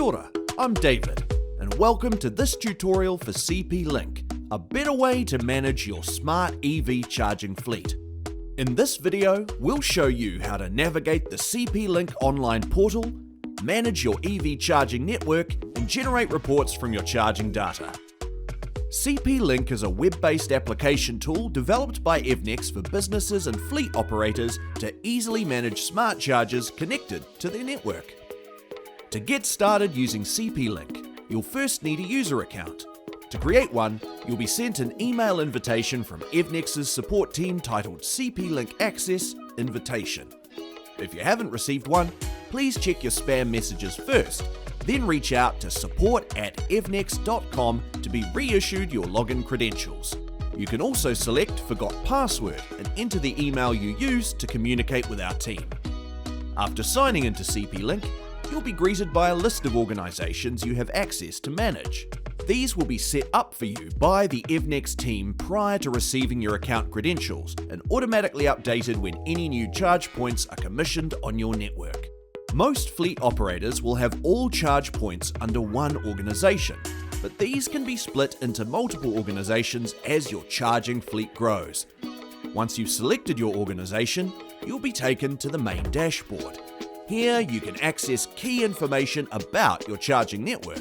Kia ora, I'm David, and welcome to this tutorial for CP Link, a better way to manage your smart EV charging fleet. In this video, we'll show you how to navigate the CP Link online portal, manage your EV charging network, and generate reports from your charging data. CP Link is a web-based application tool developed by Evnex for businesses and fleet operators to easily manage smart chargers connected to their network. To get started using CP Link, you'll first need a user account. To create one, you'll be sent an email invitation from Evnex's support team titled CP Link Access Invitation. If you haven't received one, please check your spam messages first, then reach out to support@evnex.com to be reissued your login credentials. You can also select Forgot Password and enter the email you used to communicate with our team. After signing into CP Link, you'll be greeted by a list of organisations you have access to manage. These will be set up for you by the Evnex team prior to receiving your account credentials and automatically updated when any new charge points are commissioned on your network. Most fleet operators will have all charge points under one organisation, but these can be split into multiple organisations as your charging fleet grows. Once you've selected your organisation, you'll be taken to the main dashboard. Here you can access key information about your charging network.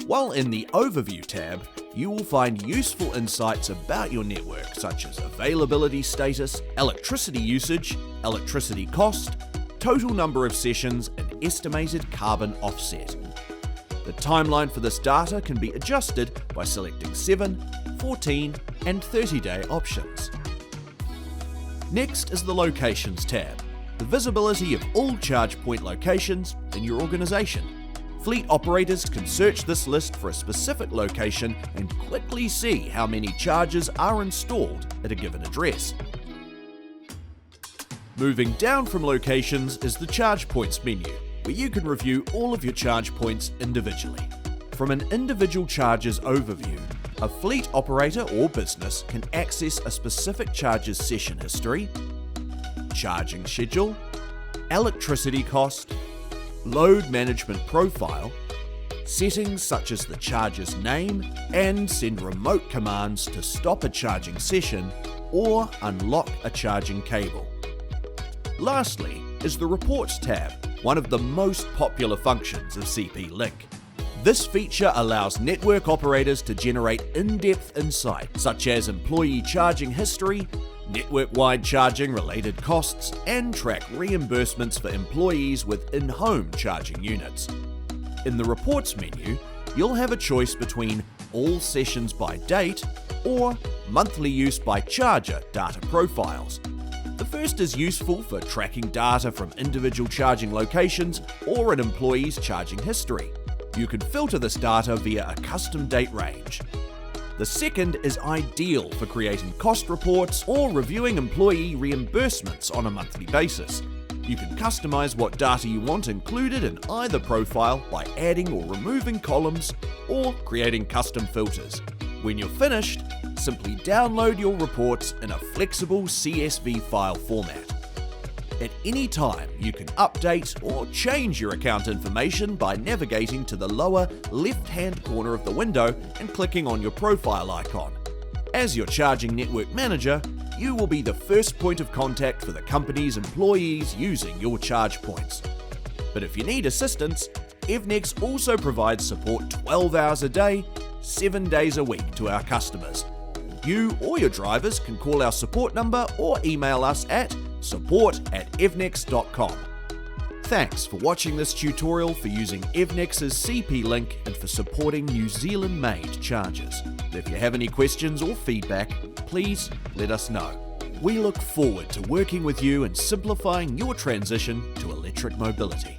While in the Overview tab, you will find useful insights about your network such as availability status, electricity usage, electricity cost, total number of sessions, and estimated carbon offset. The timeline for this data can be adjusted by selecting 7, 14, and 30-day options. Next is the Locations tab, the visibility of all charge point locations in your organisation. Fleet operators can search this list for a specific location and quickly see how many chargers are installed at a given address. Moving down from Locations is the Charge Points menu, where you can review all of your charge points individually. From an individual charger's overview, a fleet operator or business can access a specific charger's session history, charging schedule, electricity cost, load management profile, settings such as the charger's name, and send remote commands to stop a charging session or unlock a charging cable. Lastly is the Reports tab, one of the most popular functions of CP Link. This feature allows network operators to generate in-depth insight such as employee charging history, network-wide charging related costs, and track reimbursements for employees with in-home charging units. In the Reports menu, you'll have a choice between all sessions by date or monthly use by charger data profiles. The first is useful for tracking data from individual charging locations or an employee's charging history. You can filter this data via a custom date range. The second is ideal for creating cost reports or reviewing employee reimbursements on a monthly basis. You can customize what data you want included in either profile by adding or removing columns or creating custom filters. When you're finished, simply download your reports in a flexible CSV file format. At any time, you can update or change your account information by navigating to the lower left-hand corner of the window and clicking on your profile icon. As your charging network manager, you will be the first point of contact for the company's employees using your charge points. But if you need assistance, Evnex also provides support 12 hours a day, 7 days a week to our customers. You or your drivers can call our support number or email us at support@evnex.com. Thanks for watching this tutorial for using Evnex's CP Link and for supporting New Zealand-made chargers. If you have any questions or feedback, please let us know. We look forward to working with you and simplifying your transition to electric mobility.